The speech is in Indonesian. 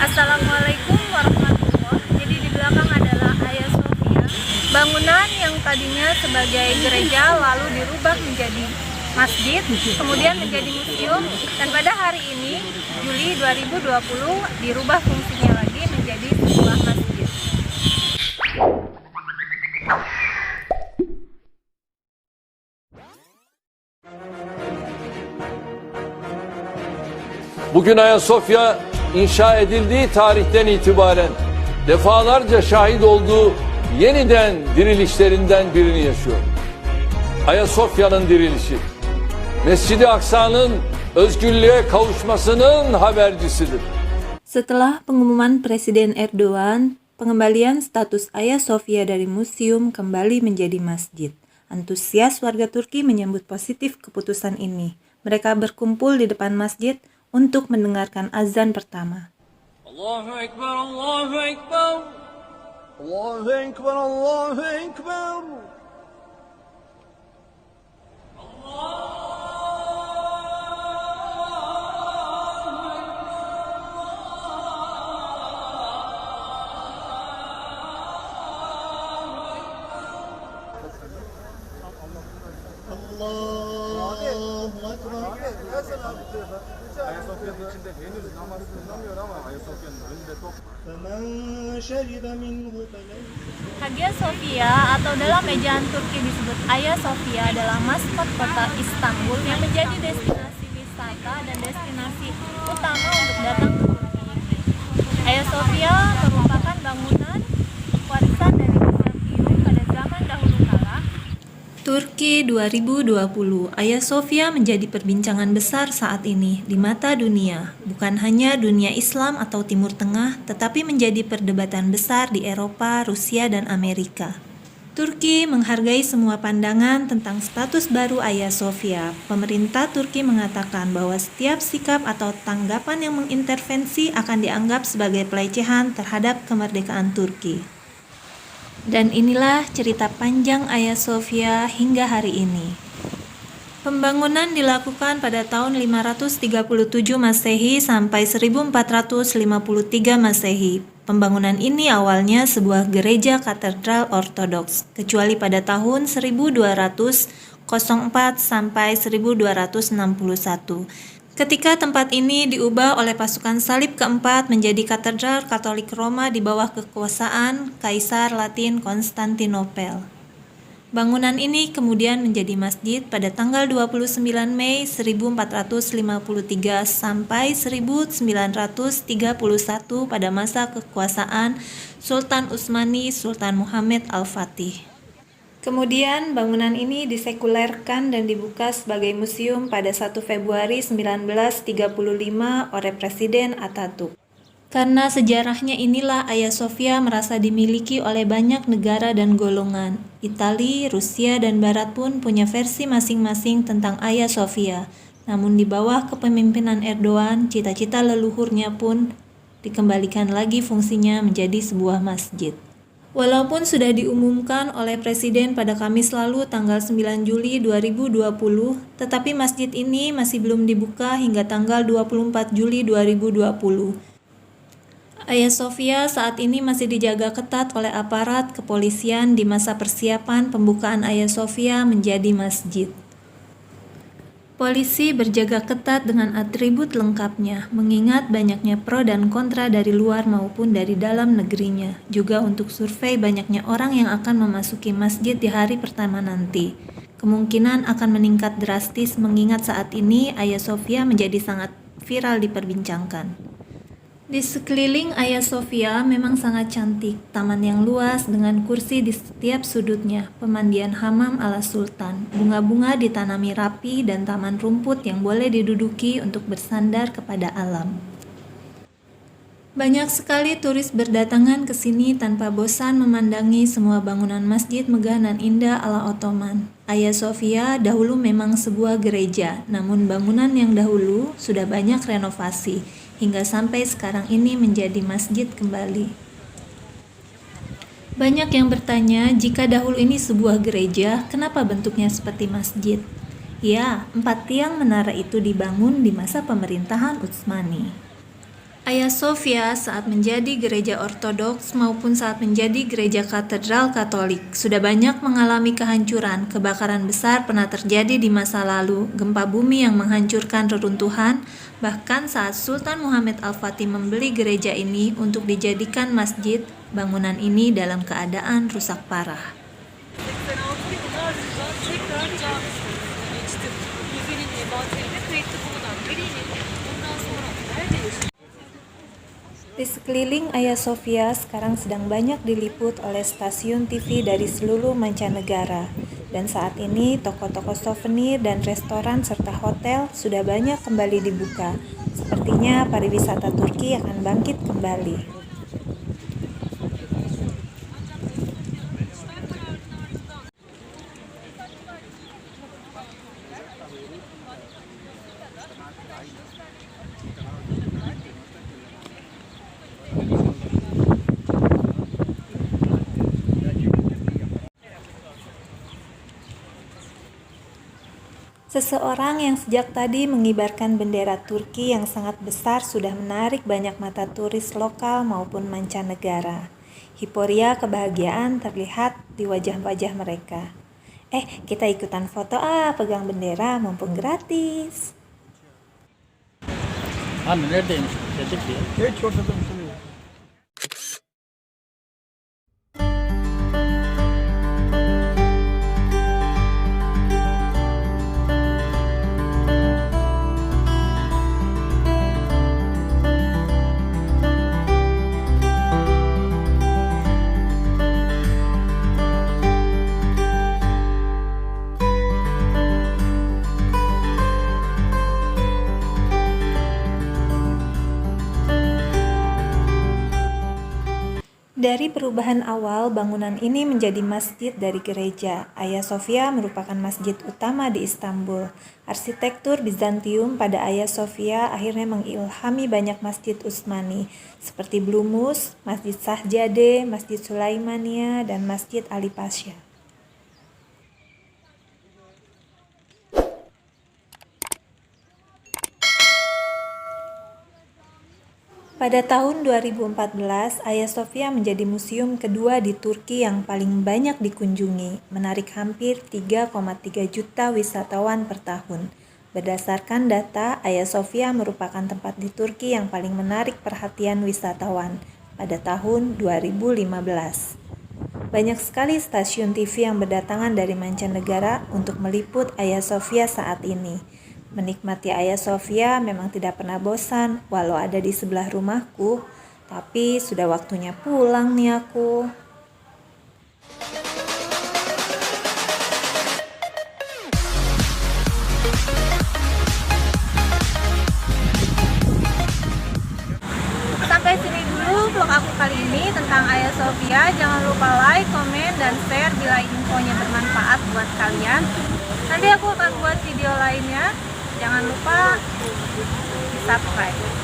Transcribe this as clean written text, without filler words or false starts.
Assalamualaikum warahmatullahi wabarakatuh. Jadi di belakang adalah Hagia Sophia, bangunan yang tadinya sebagai gereja lalu dirubah menjadi masjid, kemudian menjadi museum, dan pada hari ini Juli 2020 dirubah fungsinya lagi menjadi sebuah masjid. Bugün Ayasofya inşa edildiği tarihten itibaren defalarca şahit olduğu yeniden dirilişlerinden birini yaşıyor. Ayasofya'nın dirilişi, Mescid-i Aksa'nın özgürlüğe kavuşmasının habercisidir. Setelah pengumuman Presiden Erdogan, pengembalian status Hagia Sophia dari museum kembali menjadi masjid. Antusias warga Turki menyambut positif keputusan ini. Mereka berkumpul di depan masjid untuk mendengarkan azan pertama. Allahu Ekber, Allahu Ekber. Allahu Ekber, Allahu Ekber. Ayasofya'nın içinde henüz namaz kılınamıyor ama Ayasofya'nın önünde top. Hagia Sophia atau dalam ejaan Turki disebut Hagia Sophia adalah maskot kota Istanbul yang menjadi destinasi wisata dan destinasi utama untuk datang ke Turki. Hagia Sophia merupakan bangunan warisan dari Turki pada zaman dahulu kala. Turki 2020, Hagia Sophia menjadi perbincangan besar saat ini di mata dunia. Bukan hanya dunia Islam atau Timur Tengah, tetapi menjadi perdebatan besar di Eropa, Rusia, dan Amerika. Turki menghargai semua pandangan tentang status baru Hagia Sophia. Pemerintah Turki mengatakan bahwa setiap sikap atau tanggapan yang mengintervensi akan dianggap sebagai pelecehan terhadap kemerdekaan Turki. Dan inilah cerita panjang Hagia Sophia hingga hari ini. Pembangunan dilakukan pada tahun 537 Masehi sampai 1453 Masehi. Pembangunan ini awalnya sebuah gereja katedral ortodoks, kecuali pada tahun 1204 sampai 1261. Ketika tempat ini diubah oleh pasukan salib keempat menjadi katedral Katolik Roma di bawah kekuasaan Kaisar Latin Konstantinopel. Bangunan ini kemudian menjadi masjid pada tanggal 29 Mei 1453 sampai 1931 pada masa kekuasaan Sultan Utsmani Sultan Muhammad Al-Fatih. Kemudian bangunan ini disekulerkan dan dibuka sebagai museum pada 1 Februari 1935 oleh Presiden Atatürk. Karena sejarahnya inilah Hagia Sophia merasa dimiliki oleh banyak negara dan golongan. Italia, Rusia, dan Barat pun punya versi masing-masing tentang Hagia Sophia. Namun di bawah kepemimpinan Erdogan, cita-cita leluhurnya pun dikembalikan lagi fungsinya menjadi sebuah masjid. Walaupun sudah diumumkan oleh Presiden pada Kamis lalu tanggal 9 Juli 2020, tetapi masjid ini masih belum dibuka hingga tanggal 24 Juli 2020. Hagia Sophia saat ini masih dijaga ketat oleh aparat kepolisian di masa persiapan pembukaan Hagia Sophia menjadi masjid. Polisi berjaga ketat dengan atribut lengkapnya, mengingat banyaknya pro dan kontra dari luar maupun dari dalam negerinya, juga untuk survei banyaknya orang yang akan memasuki masjid di hari pertama nanti. Kemungkinan akan meningkat drastis mengingat saat ini Hagia Sophia menjadi sangat viral diperbincangkan. Di sekeliling Hagia Sophia memang sangat cantik, taman yang luas dengan kursi di setiap sudutnya, pemandian hamam ala sultan, bunga-bunga ditanami rapi dan taman rumput yang boleh diduduki untuk bersandar kepada alam. Banyak sekali turis berdatangan ke sini tanpa bosan memandangi semua bangunan masjid megah dan indah ala Ottoman. Hagia Sophia dahulu memang sebuah gereja, namun bangunan yang dahulu sudah banyak renovasi, hingga sampai sekarang ini menjadi masjid kembali. Banyak yang bertanya, jika dahulu ini sebuah gereja, kenapa bentuknya seperti masjid? Ya, 4 tiang menara itu dibangun di masa pemerintahan Utsmani. Hagia Sophia saat menjadi gereja ortodoks maupun saat menjadi gereja katedral Katolik sudah banyak mengalami kehancuran. Kebakaran besar pernah terjadi di masa lalu, gempa bumi yang menghancurkan reruntuhan, bahkan saat Sultan Muhammad Al-Fatih membeli gereja ini untuk dijadikan masjid, bangunan ini dalam keadaan rusak parah. Di sekeliling Hagia Sophia sekarang sedang banyak diliput oleh stasiun TV dari seluruh mancanegara. Dan saat ini toko-toko souvenir dan restoran serta hotel sudah banyak kembali dibuka. Sepertinya pariwisata Turki akan bangkit kembali. Seseorang yang sejak tadi mengibarkan bendera Turki yang sangat besar sudah menarik banyak mata turis lokal maupun mancanegara. Hiporia kebahagiaan terlihat di wajah-wajah mereka. Kita ikutan foto pegang bendera mumpung gratis. Anne neredeymiş? Dedik ya. Geç ortada bir şey yok. Dari perubahan awal, bangunan ini menjadi masjid dari gereja. Hagia Sophia merupakan masjid utama di Istanbul. Arsitektur Bizantium pada Hagia Sophia akhirnya mengilhami banyak masjid Utsmani, seperti Blue Mosque, Masjid Sajjadeh, Masjid Sulaimania, dan Masjid Ali Pasha. Pada tahun 2014, Hagia Sophia menjadi museum kedua di Turki yang paling banyak dikunjungi, menarik hampir 3,3 juta wisatawan per tahun. Berdasarkan data, Hagia Sophia merupakan tempat di Turki yang paling menarik perhatian wisatawan pada tahun 2015. Banyak sekali stasiun TV yang berdatangan dari mancanegara untuk meliput Hagia Sophia saat ini. Menikmati Hagia Sophia memang tidak pernah bosan, walau ada di sebelah rumahku, tapi sudah waktunya pulang nih aku. Sampai sini dulu vlog aku kali ini tentang Hagia Sophia. Jangan lupa like, komen, dan share bila infonya bermanfaat buat kalian. Nanti aku akan buat video lainnya. Jangan lupa di subscribe.